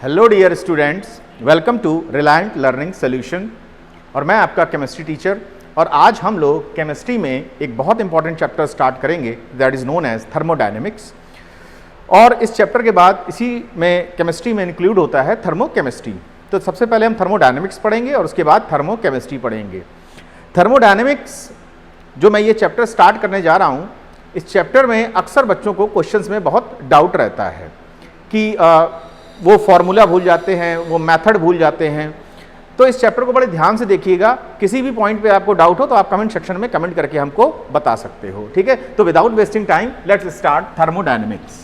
Hello dear students, welcome to Reliant learning solution. और मैं आपका केमिस्ट्री टीचर। और आज हम लोग केमिस्ट्री में एक बहुत इंपॉर्टेंट चैप्टर स्टार्ट करेंगे, that is known as thermodynamics. और इस चैप्टर के बाद इसी में केमिस्ट्री में इंक्लूड होता है थर्मोकेमिस्ट्री। तो सबसे पहले हम थर्मोडायनेमिक्स पढ़ेंगे और उसके बाद थर्मोकेमिस्ट्री पढ़ेंगे। थर्मोडायनेमिक्स जो मैं ये चैप्टर स्टार्ट करने जा रहा हूँ, इस चैप्टर में अक्सर बच्चों को क्वेश्चंस में बहुत डाउट रहता है कि वो फॉर्मूला भूल जाते हैं, वो मेथड भूल जाते हैं। तो इस चैप्टर को बड़े ध्यान से देखिएगा। किसी भी पॉइंट पे आपको डाउट हो तो आप कमेंट सेक्शन में कमेंट करके हमको बता सकते हो, ठीक है। तो without wasting time let's start thermodynamics.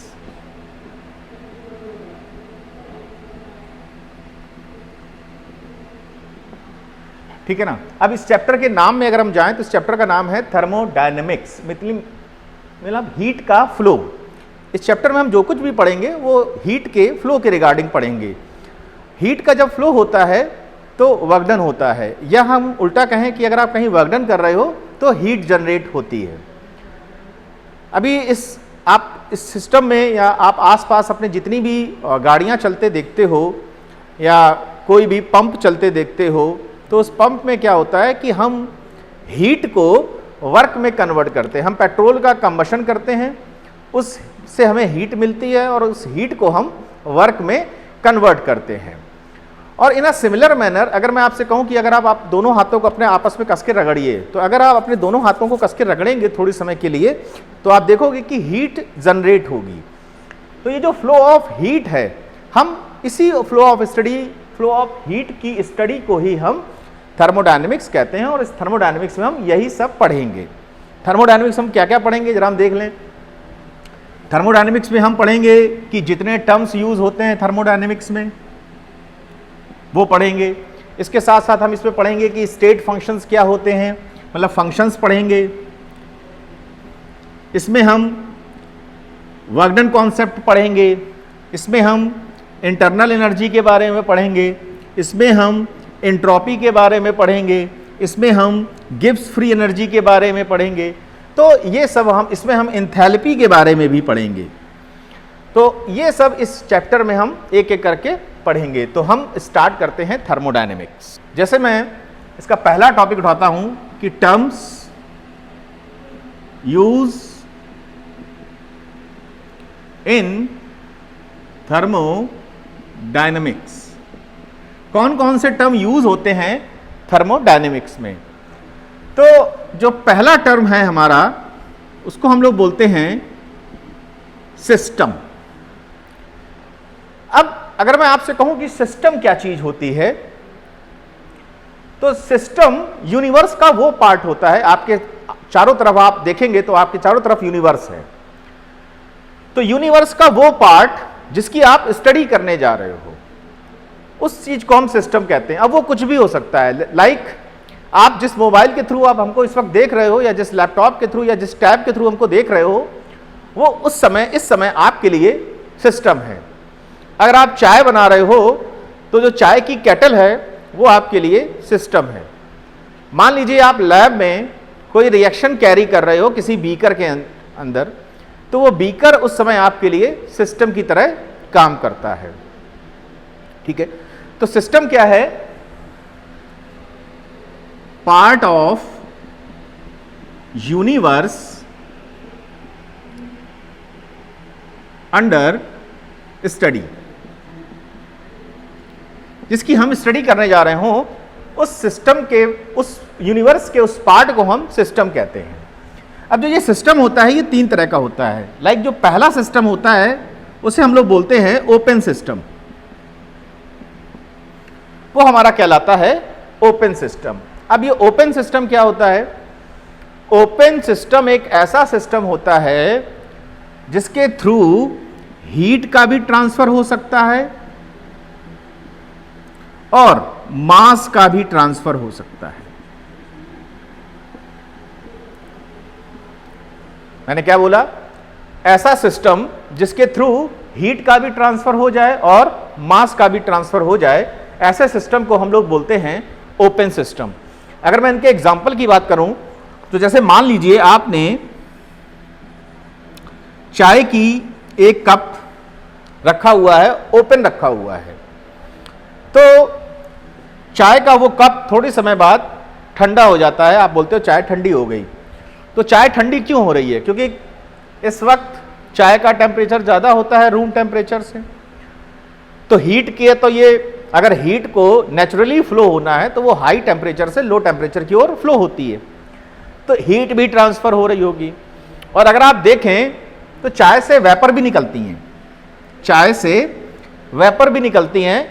ठीक है ना। अब इस चैप्टर के नाम में अगर हम जाएं तो इस चैप्टर का नाम है थर्मोडायनेमिक्स, मतलब हीट का फ्लो। इस चैप्टर में हम जो कुछ भी पढ़ेंगे वो हीट के फ्लो के रिगार्डिंग पढ़ेंगे। हीट का जब फ्लो होता है तो वर्क डन होता है, या हम उल्टा कहें कि अगर आप कहीं वर्क डन कर रहे हो तो हीट जनरेट होती है। अभी आप इस सिस्टम में या आप आसपास अपने जितनी भी गाड़ियां चलते देखते हो या कोई भी पंप चलते देखते हो, तो उस पंप में क्या होता है कि हम हीट को वर्क में कन्वर्ट करते हैं। हम पेट्रोल का कंबशन करते हैं, उससे हमें हीट मिलती है और उस हीट को हम वर्क में कन्वर्ट करते हैं। और इन अ सिमिलर मैनर अगर मैं आपसे कहूं कि अगर आप दोनों हाथों को अपने आपस में कस के रगड़िए, तो अगर आप अपने दोनों हाथों को कस के रगड़ेंगे थोड़ी समय के लिए, तो आप देखोगे कि हीट जनरेट होगी। तो ये जो फ्लो ऑफ हीट है, हम इसी फ्लो ऑफ हीट की स्टडी को ही हम थर्मोडायनेमिक्स कहते हैं। और इस थर्मोडायनेमिक्स में हम यही सब पढ़ेंगे। थर्मोडायनेमिक्स हम क्या क्या पढ़ेंगे जरा हम देख लें। थर्मोडायनेमिक्स में हम पढ़ेंगे कि जितने टर्म्स यूज होते हैं थर्मोडायनेमिक्स में वो पढ़ेंगे। इसके साथ साथ हम इसमें पढ़ेंगे कि स्टेट फंक्शंस क्या होते हैं, मतलब फंक्शंस पढ़ेंगे। इसमें हम वर्क डन कॉन्सेप्ट पढ़ेंगे। इसमें हम इंटरनल एनर्जी के बारे में पढ़ेंगे। इसमें हम एंट्रोपी के बारे में पढ़ेंगे। इसमें हम गिब्स फ्री एनर्जी के बारे में पढ़ेंगे। तो ये सब इसमें हम एंथैल्पी के बारे में भी पढ़ेंगे। तो ये सब इस चैप्टर में हम एक एक करके पढ़ेंगे। तो हम स्टार्ट करते हैं थर्मोडायनेमिक्स। जैसे मैं इसका पहला टॉपिक उठाता हूं कि टर्म्स यूज इन थर्मोडायनेमिक्स। कौन कौन से टर्म यूज होते हैं थर्मोडायनेमिक्स में। तो जो पहला टर्म है हमारा, उसको हम लोग बोलते हैं सिस्टम। अब अगर मैं आपसे कहूं कि सिस्टम क्या चीज होती है, तो सिस्टम यूनिवर्स का वो पार्ट होता है। आपके चारों तरफ आप देखेंगे तो आपके चारों तरफ यूनिवर्स है। तो यूनिवर्स का वो पार्ट जिसकी आप स्टडी करने जा रहे हो, उस चीज को हम सिस्टम कहते हैं। अब वो कुछ भी हो सकता है, लाइक आप जिस मोबाइल के थ्रू आप हमको इस वक्त देख रहे हो, या जिस लैपटॉप के थ्रू या जिस टैब के थ्रू हमको देख रहे हो, वो इस समय आपके लिए सिस्टम है। अगर आप चाय बना रहे हो तो जो चाय की केटल है वो आपके लिए सिस्टम है। मान लीजिए आप लैब में कोई रिएक्शन कैरी कर रहे हो किसी बीकर के अंदर, तो वो बीकर उस समय आपके लिए सिस्टम की तरह काम करता है, ठीक है। तो सिस्टम क्या है? Part of universe under study. जिसकी हम स्टडी करने जा रहे हो, उस सिस्टम के, उस यूनिवर्स के उस पार्ट को हम सिस्टम कहते हैं। अब जो ये सिस्टम होता है ये तीन तरह का होता है। लाइक जो पहला सिस्टम होता है उसे हम लोग बोलते हैं ओपन सिस्टम। वो हमारा कहलाता है ओपन सिस्टम। अब ये ओपन सिस्टम क्या होता है? ओपन सिस्टम एक ऐसा सिस्टम होता है जिसके थ्रू हीट का भी ट्रांसफर हो सकता है और मास का भी ट्रांसफर हो सकता है। मैंने क्या बोला? ऐसा सिस्टम जिसके थ्रू हीट का भी ट्रांसफर हो जाए और मास का भी ट्रांसफर हो जाए, ऐसे सिस्टम को हम लोग बोलते हैं ओपन सिस्टम। अगर मैं इनके एग्जाम्पल की बात करूं तो जैसे मान लीजिए आपने चाय की एक कप रखा हुआ है, ओपन रखा हुआ है, तो चाय का वो कप थोड़ी समय बाद ठंडा हो जाता है, आप बोलते हो चाय ठंडी हो गई। तो चाय ठंडी क्यों हो रही है? क्योंकि इस वक्त चाय का टेम्परेचर ज़्यादा होता है रूम टेम्परेचर से। तो हीट की है, तो ये अगर हीट को नेचुरली फ्लो होना है तो वो हाई टेम्परेचर से लो टेम्परेचर की ओर फ्लो होती है, तो हीट भी ट्रांसफर हो रही होगी। और अगर आप देखें तो चाय से वेपर भी निकलती हैं, चाय से वेपर भी निकलती हैं,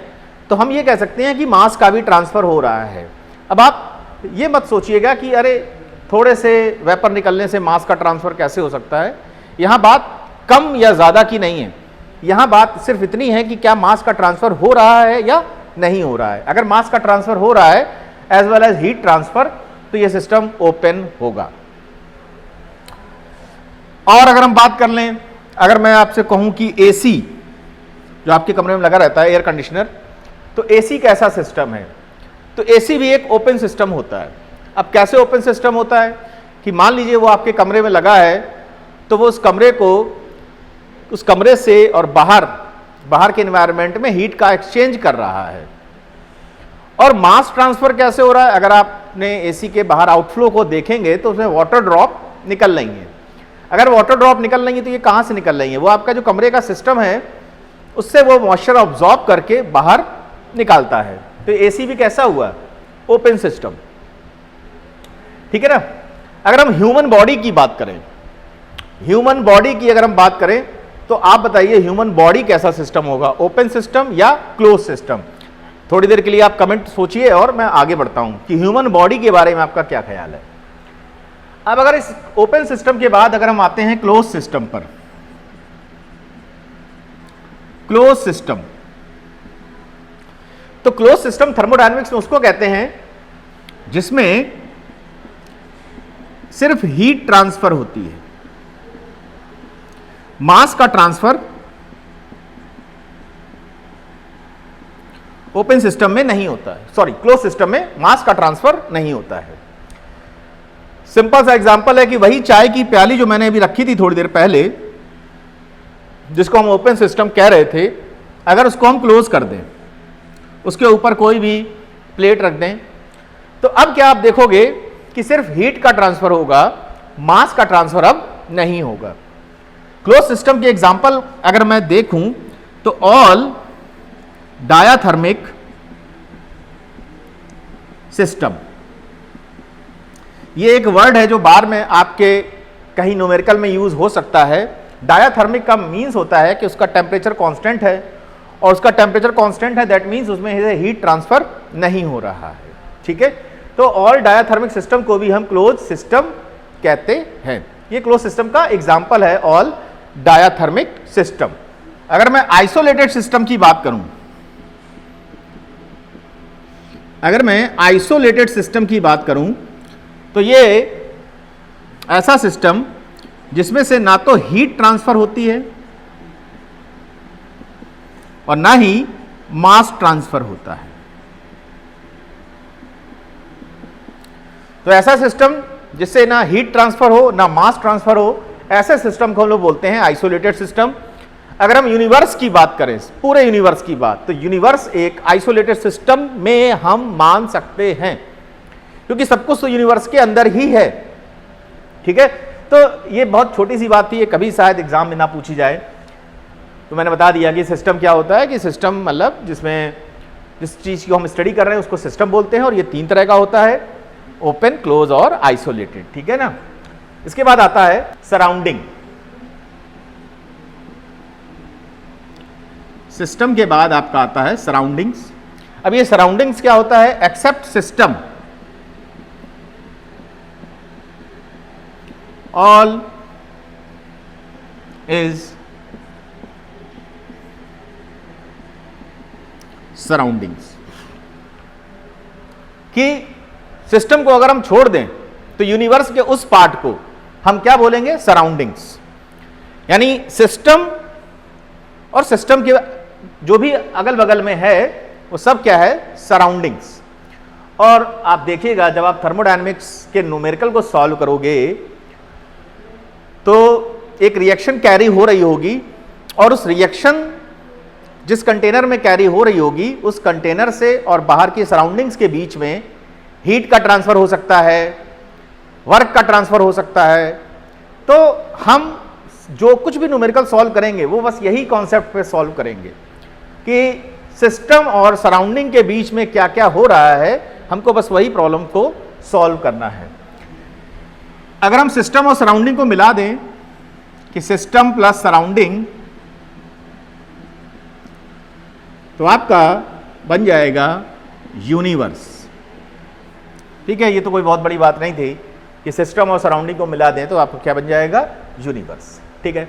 तो हम ये कह सकते हैं कि मास का भी ट्रांसफर हो रहा है। अब आप ये मत सोचिएगा कि अरे थोड़े से वेपर निकलने से मास का ट्रांसफर कैसे हो सकता है। यहां बात कम या ज्यादा की नहीं है, यहां बात सिर्फ इतनी है कि क्या मास का ट्रांसफर हो रहा है या नहीं हो रहा है। अगर मास का ट्रांसफर हो रहा है as well as heat transfer, तो यह सिस्टम ओपन होगा। और अगर हम बात कर लें, अगर मैं आपसे कहूं कि एसी जो आपके कमरे में लगा रहता है, एयर कंडीशनर, तो एसी कैसा सिस्टम है? तो एसी भी एक ओपन सिस्टम होता है। अब कैसे ओपन सिस्टम होता है कि मान लीजिए वो आपके कमरे में लगा है, तो वो उस कमरे से और बाहर के एनवायरनमेंट में हीट का एक्सचेंज कर रहा है। और मास ट्रांसफर कैसे हो रहा है? अगर आपने एसी के बाहर आउटफ्लो को देखेंगे तो उसमें वाटर ड्रॉप निकल रही है। अगर वाटर ड्रॉप निकल रही है तो ये कहां से निकल रही है? वो आपका जो कमरे का सिस्टम है उससे वो मॉइस्चर ऑब्जॉर्ब करके बाहर निकालता है। तो एसी भी कैसा हुआ? ओपन सिस्टम, ठीक है ना। अगर हम ह्यूमन बॉडी की बात करें, ह्यूमन बॉडी की अगर हम बात करें, तो आप बताइए ह्यूमन बॉडी कैसा सिस्टम होगा? ओपन सिस्टम या क्लोज सिस्टम? थोड़ी देर के लिए आप कमेंट सोचिए और मैं आगे बढ़ता हूं कि ह्यूमन बॉडी के बारे में आपका क्या ख्याल है। अब अगर इस ओपन सिस्टम के बाद अगर हम आते हैं क्लोज सिस्टम पर, क्लोज सिस्टम, तो क्लोज सिस्टम थर्मोडायनेमिक्स में उसको कहते हैं जिसमें सिर्फ हीट ट्रांसफर होती है, मास का ट्रांसफर ओपन सिस्टम में नहीं होता है। सॉरी, क्लोज सिस्टम में मास का ट्रांसफर नहीं होता है। सिंपल सा एग्जांपल है कि वही चाय की प्याली जो मैंने अभी रखी थी थोड़ी देर पहले, जिसको हम ओपन सिस्टम कह रहे थे, अगर उसको हम क्लोज कर दें, उसके ऊपर कोई भी प्लेट रख दें, तो अब क्या आप देखोगे कि सिर्फ हीट का ट्रांसफर होगा, मास का ट्रांसफर अब नहीं होगा। क्लोज सिस्टम के एग्जांपल अगर मैं देखूं तो ऑल डायाथर्मिक सिस्टम, ये एक वर्ड है जो बार में आपके कहीं न्यूमेरिकल में यूज हो सकता है। डायाथर्मिक का मीन्स होता है कि उसका टेम्परेचर कांस्टेंट है, और उसका टेम्परेचर कांस्टेंट है दैट मीन्स उसमें हीट ट्रांसफर नहीं हो रहा है, ठीक है। तो ऑल डायाथर्मिक सिस्टम को भी हम क्लोज सिस्टम कहते हैं। ये क्लोज सिस्टम का एग्जांपल है ऑल डायाथर्मिक सिस्टम। अगर मैं आइसोलेटेड सिस्टम की बात करूं, अगर मैं आइसोलेटेड सिस्टम की बात करूं, तो ये ऐसा सिस्टम जिसमें से ना तो हीट ट्रांसफर होती है और ना ही मास ट्रांसफर होता है। तो ऐसा सिस्टम जिससे ना हीट ट्रांसफर हो ना मास ट्रांसफर हो, ऐसे सिस्टम को हम लोग बोलते हैं आइसोलेटेड सिस्टम। अगर हम यूनिवर्स की बात करें, पूरे यूनिवर्स की बात, तो यूनिवर्स एक आइसोलेटेड सिस्टम में हम मान सकते हैं, क्योंकि सब कुछ तो यूनिवर्स के अंदर ही है, ठीक है। तो ये बहुत छोटी सी बात थी, ये कभी शायद एग्जाम में ना पूछी जाए, तो मैंने बता दिया कि सिस्टम क्या होता है। कि सिस्टम मतलब जिसमें जिस चीज़ को हम स्टडी कर रहे हैं उसको सिस्टम बोलते हैं, और ये तीन तरह का होता है, ओपन, क्लोज और आइसोलेटेड, ठीक है ना। इसके बाद आता है सराउंडिंग। सिस्टम के बाद आपका आता है सराउंडिंग्स। अब ये सराउंडिंग्स क्या होता है? Except system all is surroundings. कि सिस्टम को अगर हम छोड़ दें तो यूनिवर्स के उस पार्ट को हम क्या बोलेंगे? सराउंडिंग्स। यानी सिस्टम और सिस्टम के जो भी अगल बगल में है वो सब क्या है? सराउंडिंग्स। और आप देखिएगा जब आप थर्मोडायनेमिक्स के न्यूमेरिकल को सॉल्व करोगे तो एक रिएक्शन कैरी हो रही होगी, और उस रिएक्शन जिस कंटेनर में कैरी हो रही होगी उस कंटेनर से और बाहर की सराउंडिंग्स के बीच में हीट का ट्रांसफर हो सकता है, वर्क का ट्रांसफर हो सकता है। तो हम जो कुछ भी न्यूमेरिकल सॉल्व करेंगे वो बस यही कॉन्सेप्ट पे सॉल्व करेंगे कि सिस्टम और सराउंडिंग के बीच में क्या क्या हो रहा है, हमको बस वही प्रॉब्लम को सॉल्व करना है। अगर हम सिस्टम और सराउंडिंग को मिला दें कि सिस्टम प्लस सराउंडिंग, तो आपका बन जाएगा यूनिवर्स। ठीक है, ये तो कोई बहुत बड़ी बात नहीं थी कि सिस्टम और सराउंडिंग को मिला दें तो आपको क्या बन जाएगा, यूनिवर्स। ठीक है,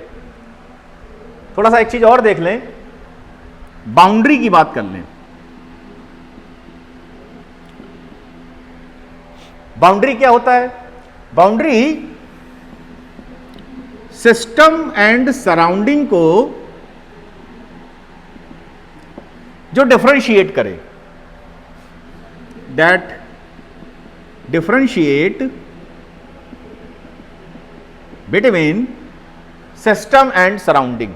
थोड़ा सा एक चीज और देख लें, बाउंड्री की बात कर लें। बाउंड्री क्या होता है? बाउंड्री सिस्टम एंड सराउंडिंग को जो डिफरेंशिएट करे, that differentiate between system and surrounding,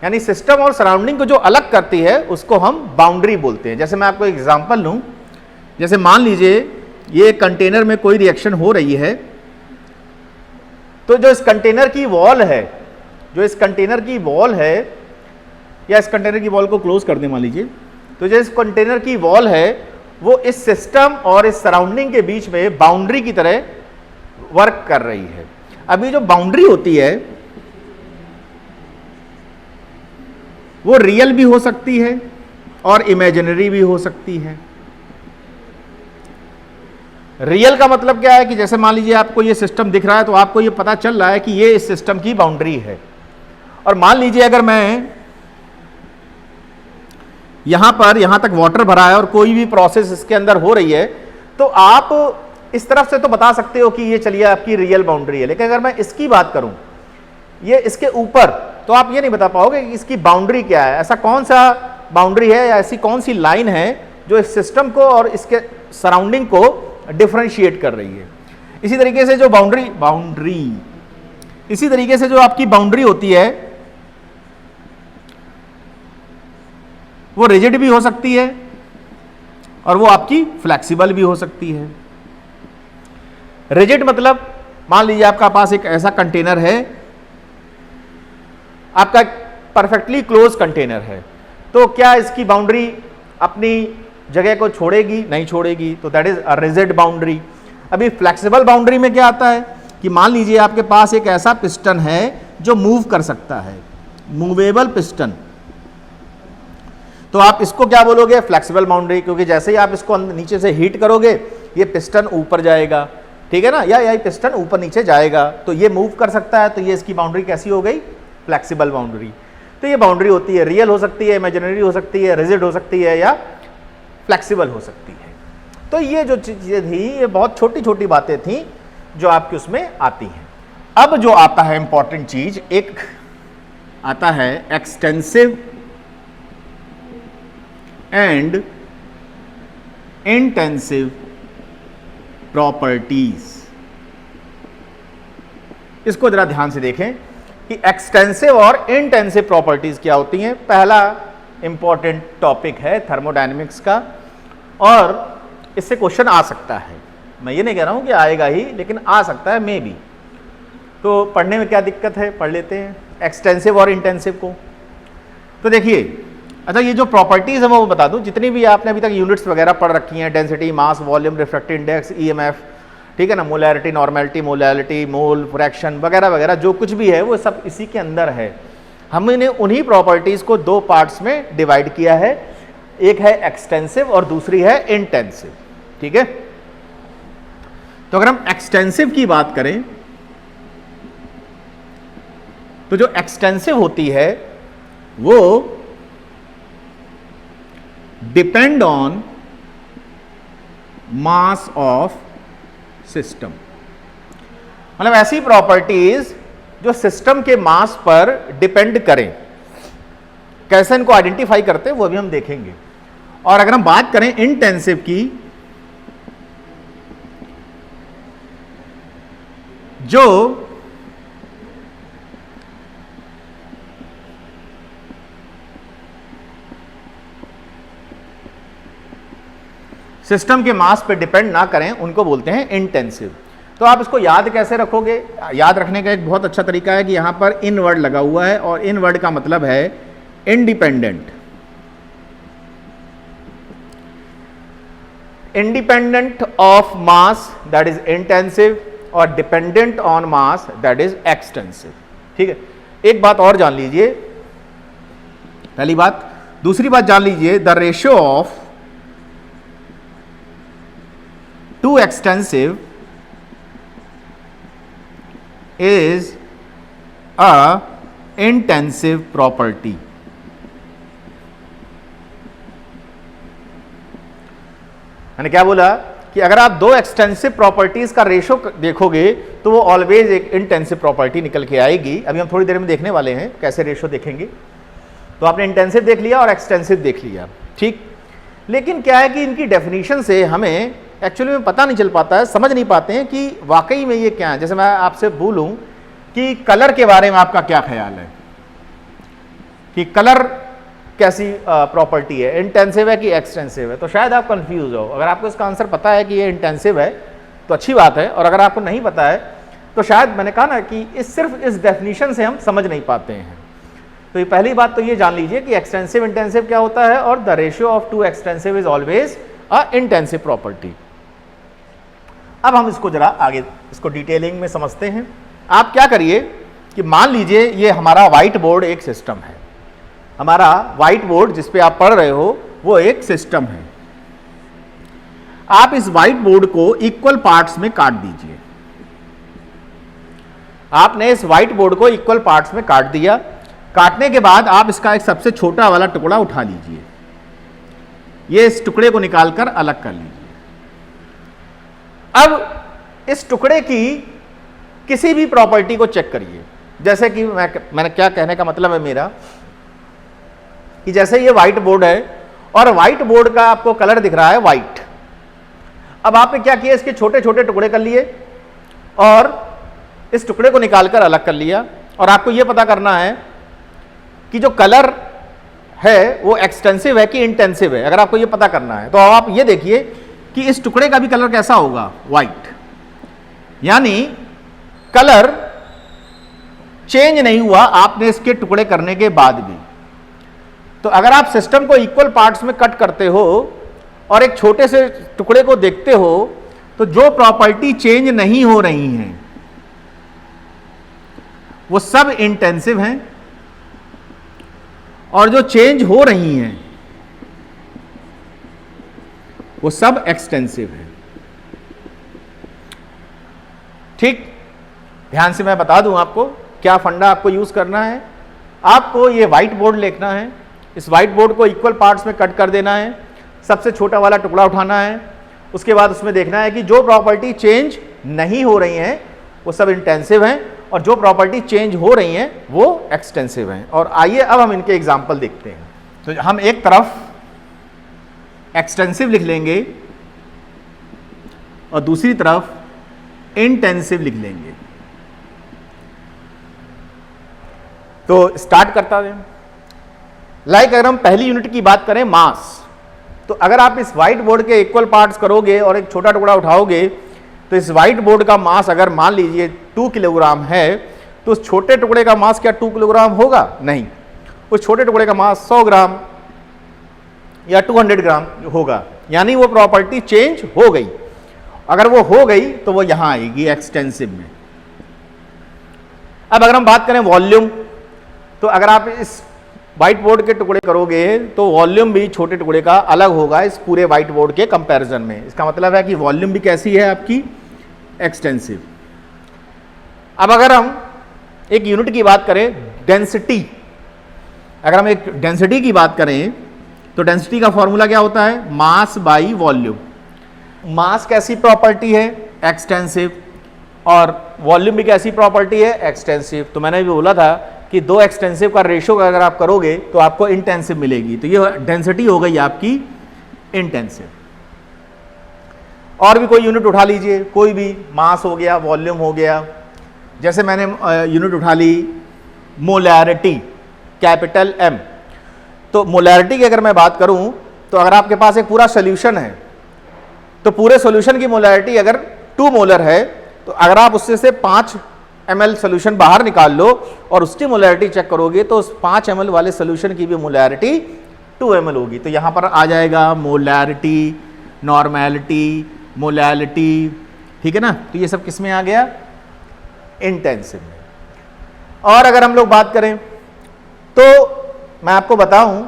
यानी सिस्टम और सराउंडिंग को जो अलग करती है उसको हम बाउंड्री बोलते हैं। जैसे मैं आपको एग्जांपल लूं, जैसे मान लीजिए ये कंटेनर में कोई रिएक्शन हो रही है, तो जो इस कंटेनर की वॉल है, जो इस कंटेनर की वॉल है, या इस कंटेनर की वॉल को क्लोज कर दें मान लीजिए, तो जो इस कंटेनर की वॉल है वो इस सिस्टम और इस सराउंडिंग के बीच में बाउंड्री की तरह वर्क कर रही है। अभी जो बाउंड्री होती है वो रियल भी हो सकती है और इमेजिनरी भी हो सकती है। रियल का मतलब क्या है कि जैसे मान लीजिए आपको ये सिस्टम दिख रहा है तो आपको ये पता चल रहा है कि ये इस सिस्टम की बाउंड्री है। और मान लीजिए अगर मैं यहां पर, यहां तक वाटर भरा है और कोई भी प्रोसेस इसके अंदर हो रही है, तो आप इस तरफ से तो बता सकते हो कि ये चलिए आपकी रियल बाउंड्री है। लेकिन अगर मैं इसकी बात करूं, ये इसके ऊपर, तो आप ये नहीं बता पाओगे कि इसकी बाउंड्री क्या है। ऐसा कौन सा बाउंड्री है या ऐसी कौन सी लाइन है जो इस सिस्टम को और इसके सराउंडिंग को डिफरेंशिएट कर रही है। इसी तरीके से जो इसी तरीके से जो आपकी बाउंड्री होती है वो रिजिड भी हो सकती है और वो आपकी फ्लेक्सिबल भी हो सकती है। रिजिड मतलब मान लीजिए आपका पास एक ऐसा कंटेनर है, आपका परफेक्टली क्लोज कंटेनर है, तो क्या इसकी बाउंड्री अपनी जगह को छोड़ेगी? नहीं छोड़ेगी, तो that is a rigid boundary. अभी फ्लेक्सिबल बाउंड्री में क्या आता है कि मान लीजिए आपके पास एक ऐसा पिस्टन है जो मूव कर सकता है, मूवेबल पिस्टन, तो आप इसको क्या बोलोगे? फ्लेक्सिबल बाउंड्री, क्योंकि जैसे ही आप इसको नीचे से हीट करोगे ये पिस्टन ऊपर जाएगा, ठीक है ना, या ये पिस्टन ऊपर नीचे जाएगा, तो ये मूव कर सकता है, तो ये इसकी बाउंड्री कैसी हो गई? Flexible boundary. तो ये बाउंड्री होती है, रियल हो सकती है, इमेजिनरी हो सकती है, रिजिड हो सकती है, या फ्लेक्सिबल हो सकती है। तो ये जो चीजें थी ये बहुत छोटी छोटी बातें थी जो आपकी उसमें आती हैं। अब जो आता है इंपॉर्टेंट चीज, एक आता है एक्सटेंसिव एंड इंटेंसिव प्रॉपर्टीज। इसको जरा ध्यान से देखें कि एक्सटेंसिव और इंटेंसिव प्रॉपर्टीज क्या होती हैं। पहला इंपॉर्टेंट टॉपिक है थर्मोडायनेमिक्स का, और इससे क्वेश्चन आ सकता है। मैं ये नहीं कह रहा हूं कि आएगा ही, लेकिन आ सकता है मे बी। तो पढ़ने में क्या दिक्कत है, पढ़ लेते हैं एक्सटेंसिव और इंटेंसिव को। तो देखिए, अच्छा ये जो प्रॉपर्टीज है वो बता दूं, जितनी भी आपने अभी तक यूनिट्स वगैरह पढ़ रखी हैं, डेंसिटी, मास, वॉल्यूम, रिफ्रैक्टिव इंडेक्स, ईएमएफ, ठीक है ना, मोलैरिटी, नॉर्मेलिटी, मोलैलिटी, मोल, फ्रैक्शन वगैरह वगैरह, जो कुछ भी है वो सब इसी के अंदर है। हमने उन्हीं प्रॉपर्टीज को दो पार्ट्स में डिवाइड किया है, एक है एक्सटेंसिव और दूसरी है इंटेंसिव, ठीक है। तो अगर हम एक्सटेंसिव की बात करें तो जो एक्सटेंसिव होती है वो depend on mass of system, मतलब ऐसी प्रॉपर्टीज जो सिस्टम के मास पर डिपेंड करें। कैसे इनको आइडेंटिफाई करते हैं वो भी हम देखेंगे। और अगर हम बात करें इंटेंसिव की, जो सिस्टम के मास पे डिपेंड ना करें, उनको बोलते हैं इंटेंसिव। तो आप इसको याद कैसे रखोगे? याद रखने का एक बहुत अच्छा तरीका है कि यहां पर इन वर्ड लगा हुआ है और इन वर्ड का मतलब है independent. Independent of mass that is intensive और dependent on mass that is extensive. ठीक है, एक बात और जान लीजिए, पहली बात। दूसरी बात जान लीजिए, the ratio of two extensive is a intensive property। मैंने क्या बोला कि अगर आप दो एक्सटेंसिव प्रॉपर्टीज का रेशो देखोगे तो वो ऑलवेज एक इंटेंसिव प्रॉपर्टी निकल के आएगी। अभी हम थोड़ी देर में देखने वाले हैं कैसे रेशो देखेंगे। तो आपने इंटेंसिव देख लिया और एक्सटेंसिव देख लिया, ठीक। लेकिन क्या है कि इनकी डेफिनेशन से हमें एक्चुअली में पता नहीं चल पाता है, समझ नहीं पाते हैं कि वाकई में ये क्या है। जैसे मैं आपसे बोलूं कि कलर के बारे में आपका क्या ख्याल है, कि कलर कैसी प्रॉपर्टी है, इंटेंसिव है कि एक्सटेंसिव है, तो शायद आप कंफ्यूज हो। अगर आपको इसका आंसर पता है कि ये इंटेंसिव है तो अच्छी बात है, और अगर आपको नहीं पता है तो शायद मैंने कहा ना कि सिर्फ इस डेफिनेशन से हम समझ नहीं पाते हैं। तो ये पहली बात तो ये जान लीजिए कि एक्सटेंसिव इंटेंसिव क्या होता है, और the ratio of two extensive is always a intensive property. अब हम इसको जरा आगे इसको डिटेलिंग में समझते हैं। आप क्या करिए कि मान लीजिए ये हमारा व्हाइट बोर्ड एक सिस्टम है, हमारा व्हाइट बोर्ड जिस पे आप पढ़ रहे हो वो एक सिस्टम है। आप इस व्हाइट बोर्ड को इक्वल पार्ट्स में काट दीजिए। आपने इस व्हाइट बोर्ड को इक्वल पार्ट्स में काट दिया। काटने के बाद आप इसका एक सबसे छोटा वाला टुकड़ा उठा लीजिए, ये इस टुकड़े को निकालकर अलग कर लीजिए। अब इस टुकड़े की किसी भी प्रॉपर्टी को चेक करिए। जैसे कि मैंने क्या कहने का मतलब है मेरा कि जैसे ये व्हाइट बोर्ड है और व्हाइट बोर्ड का आपको कलर दिख रहा है व्हाइट। अब आपने क्या किया, इसके छोटे छोटे टुकड़े कर लिए और इस टुकड़े को निकालकर अलग कर लिया। और आपको यह पता करना है कि जो कलर है वो एक्सटेंसिव है कि इंटेंसिव है। अगर आपको यह पता करना है तो आप ये देखिए कि इस टुकड़े का भी कलर कैसा होगा, व्हाइट, यानी कलर चेंज नहीं हुआ आपने इसके टुकड़े करने के बाद भी। तो अगर आप सिस्टम को इक्वल पार्ट्स में कट करते हो और एक छोटे से टुकड़े को देखते हो तो जो प्रॉपर्टी चेंज नहीं हो रही हैं वो सब इंटेंसिव हैं, और जो चेंज हो रही हैं वो सब एक्सटेंसिव है। ठीक, ध्यान से मैं बता दूं आपको क्या फंडा आपको यूज करना है। आपको ये व्हाइट बोर्ड लिखना है, इस व्हाइट बोर्ड को इक्वल पार्ट्स में कट कर देना है, सबसे छोटा वाला टुकड़ा उठाना है, उसके बाद उसमें देखना है कि जो प्रॉपर्टी चेंज नहीं हो रही हैं वो सब इंटेंसिव हैं और जो प्रॉपर्टी चेंज हो रही हैं वो एक्सटेंसिव हैं। और आइए अब हम इनके एग्जाम्पल देखते हैं। तो हम एक तरफ एक्सटेंसिव लिख लेंगे और दूसरी तरफ इंटेंसिव लिख लेंगे। तो स्टार्ट करता है। लाइक अगर हम पहली यूनिट की बात करें मास, तो अगर आप इस व्हाइट बोर्ड के इक्वल पार्ट्स करोगे और एक छोटा टुकड़ा उठाओगे तो इस व्हाइट बोर्ड का मास अगर मान लीजिए 2 किलोग्राम है तो उस छोटे टुकड़े का मास क्या 2 किलोग्राम होगा? नहीं, उस छोटे टुकड़े का मास 100 ग्राम या 200 ग्राम होगा, यानी वो प्रॉपर्टी चेंज हो गई। अगर वो हो गई तो वो यहां आएगी एक्सटेंसिव में। अब अगर हम बात करें वॉल्यूम, तो अगर आप इस व्हाइट बोर्ड के टुकड़े करोगे तो वॉल्यूम भी छोटे टुकड़े का अलग होगा इस पूरे व्हाइट बोर्ड के कंपैरिजन में। इसका मतलब है कि वॉल्यूम भी कैसी है आपकी? एक्सटेंसिव। अब अगर हम एक यूनिट की बात करें डेंसिटी, अगर हम एक डेंसिटी की बात करें तो डेंसिटी का फॉर्मूला क्या होता है? Mass by volume. मास कैसी प्रॉपर्टी है? एक्सटेंसिव। और वॉल्यूम भी कैसी प्रॉपर्टी है? एक्सटेंसिव। तो मैंने भी बोला था कि दो एक्सटेंसिव का रेशो अगर आप करोगे तो आपको इंटेंसिव मिलेगी। तो ये डेंसिटी हो गई आपकी इंटेंसिव। और भी कोई यूनिट उठा लीजिए, कोई भी, मास हो गया, वॉल्यूम हो गया। जैसे मैंने यूनिट उठा ली मोलैरिटी, कैपिटल M। तो मोलैरिटी की अगर मैं बात करूं तो अगर आपके पास एक पूरा सोल्यूशन है तो पूरे सॉल्यूशन की मोलैरिटी अगर 2 मोलर है तो अगर आप उससे से 5 ml सोल्यूशन बाहर निकाल लो और उसकी मोलैरिटी चेक करोगे तो उस 5 ml वाले सोल्यूशन की भी मोलैरिटी 2 ml होगी। तो यहां पर आ जाएगा मोलैरिटी, नॉर्मेलिटी, मोलैलिटी, ठीक है ना। तो ये सब किस में आ गया? इंटेंसिव में। और अगर हम लोग बात करें तो मैं आपको बताऊं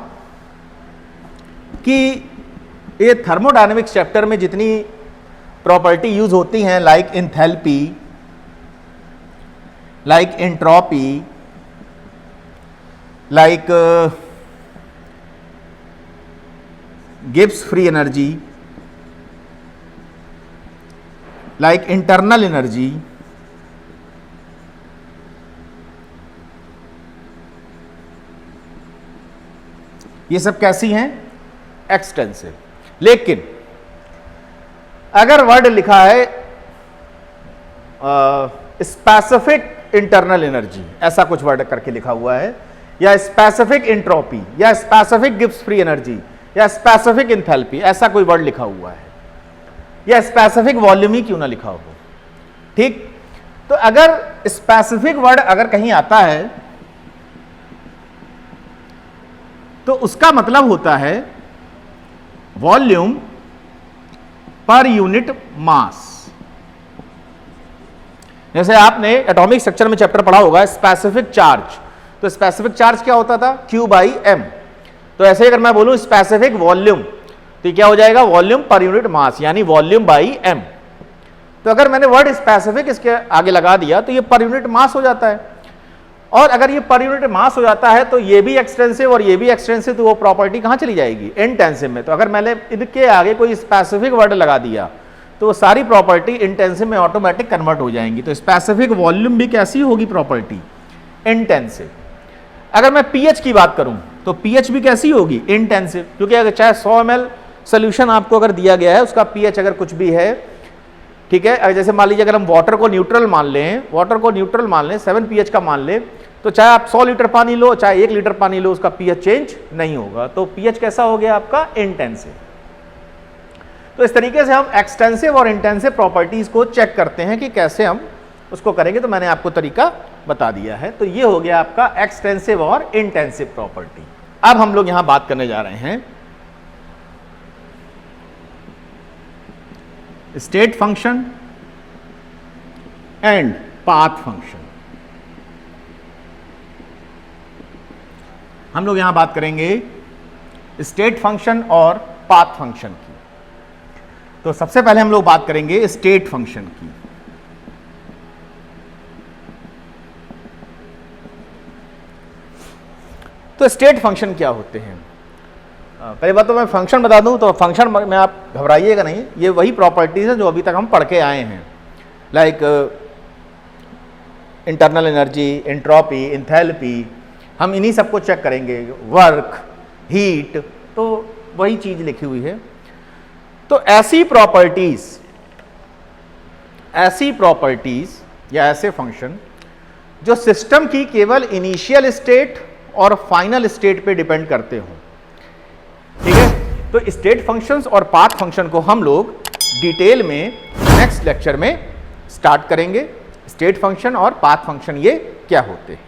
कि ये थर्मोडायनेमिक्स चैप्टर में जितनी प्रॉपर्टी यूज होती हैं, like enthalpy, like entropy, like Gibbs free energy, like internal energy, ये सब कैसी हैं? एक्सटेंसिव। लेकिन अगर वर्ड लिखा है स्पेसिफिक इंटरनल एनर्जी, ऐसा कुछ वर्ड करके लिखा हुआ है, या स्पेसिफिक एंट्रोपी, या स्पेसिफिक गिब्स फ्री एनर्जी, या स्पेसिफिक एंथैल्पी, ऐसा कोई वर्ड लिखा हुआ है, या स्पेसिफिक वॉल्यूम ही क्यों ना लिखा हो, ठीक। तो अगर स्पेसिफिक वर्ड अगर कहीं आता है तो उसका मतलब होता है वॉल्यूम पर यूनिट मास। जैसे आपने एटॉमिक स्ट्रक्चर में चैप्टर पढ़ा होगा स्पेसिफिक चार्ज, तो स्पेसिफिक चार्ज क्या होता था? Q/m। तो ऐसे अगर मैं बोलूं स्पेसिफिक वॉल्यूम तो क्या हो जाएगा? वॉल्यूम पर यूनिट मास, यानी वॉल्यूम बाई m। तो अगर मैंने वर्ड स्पेसिफिक इसके आगे लगा दिया तो ये पर यूनिट मास हो जाता है। और अगर ये पर यूनिट मास हो जाता है तो ये भी एक्सटेंसिव और ये भी एक्सटेंसिव, तो वो प्रॉपर्टी कहां चली जाएगी? इंटेंसिव में। तो अगर मैंने इनके आगे कोई स्पेसिफिक वर्ड लगा दिया तो वो सारी प्रॉपर्टी इंटेंसिव में ऑटोमेटिक कन्वर्ट हो जाएंगी। तो स्पेसिफिक वॉल्यूम भी कैसी होगी प्रॉपर्टी? इंटेंसिव। अगर मैं पीएच की बात करूं तो पीएच भी कैसी होगी? इंटेंसिव। क्योंकि अगर चाहे 100 ml सोल्यूशन आपको अगर दिया गया है, उसका पीएच अगर कुछ भी है, ठीक है, जैसे मान लीजिए अगर हम वाटर को न्यूट्रल मान लें 7 पीएच का मान लें, तो चाहे आप 100 लीटर पानी लो, चाहे 1 लीटर पानी लो, उसका पीएच चेंज नहीं होगा। तो पीएच कैसा हो गया आपका? इंटेंसिव। तो इस तरीके से हम एक्सटेंसिव और इंटेंसिव प्रॉपर्टीज को चेक करते हैं कि कैसे हम उसको करेंगे। तो मैंने आपको तरीका बता दिया है। तो ये हो गया आपका एक्सटेंसिव और इंटेंसिव प्रॉपर्टी। अब हम लोग यहां बात करने जा रहे हैं state function and path function. हम लोग यहां बात करेंगे स्टेट फंक्शन और पाथ फंक्शन की। तो सबसे पहले हम लोग बात करेंगे स्टेट फंक्शन की। तो स्टेट फंक्शन क्या होते हैं? पहली बात तो मैं फंक्शन बता दूं, तो फंक्शन में आप घबराइएगा नहीं, ये वही प्रॉपर्टीज है जो अभी तक हम पढ़ के आए हैं, like internal energy, entropy, enthalpy, हम इन्हीं सबको चेक करेंगे, वर्क, हीट, तो वही चीज लिखी हुई है। तो ऐसी प्रॉपर्टीज या ऐसे फंक्शन जो सिस्टम की केवल इनिशियल स्टेट और फाइनल स्टेट पे डिपेंड करते हो, ठीक है। तो स्टेट फंक्शंस और पाथ फंक्शन को हम लोग डिटेल में नेक्स्ट लेक्चर में स्टार्ट करेंगे। स्टेट फंक्शन और पाथ फंक्शन ये क्या होते हैं।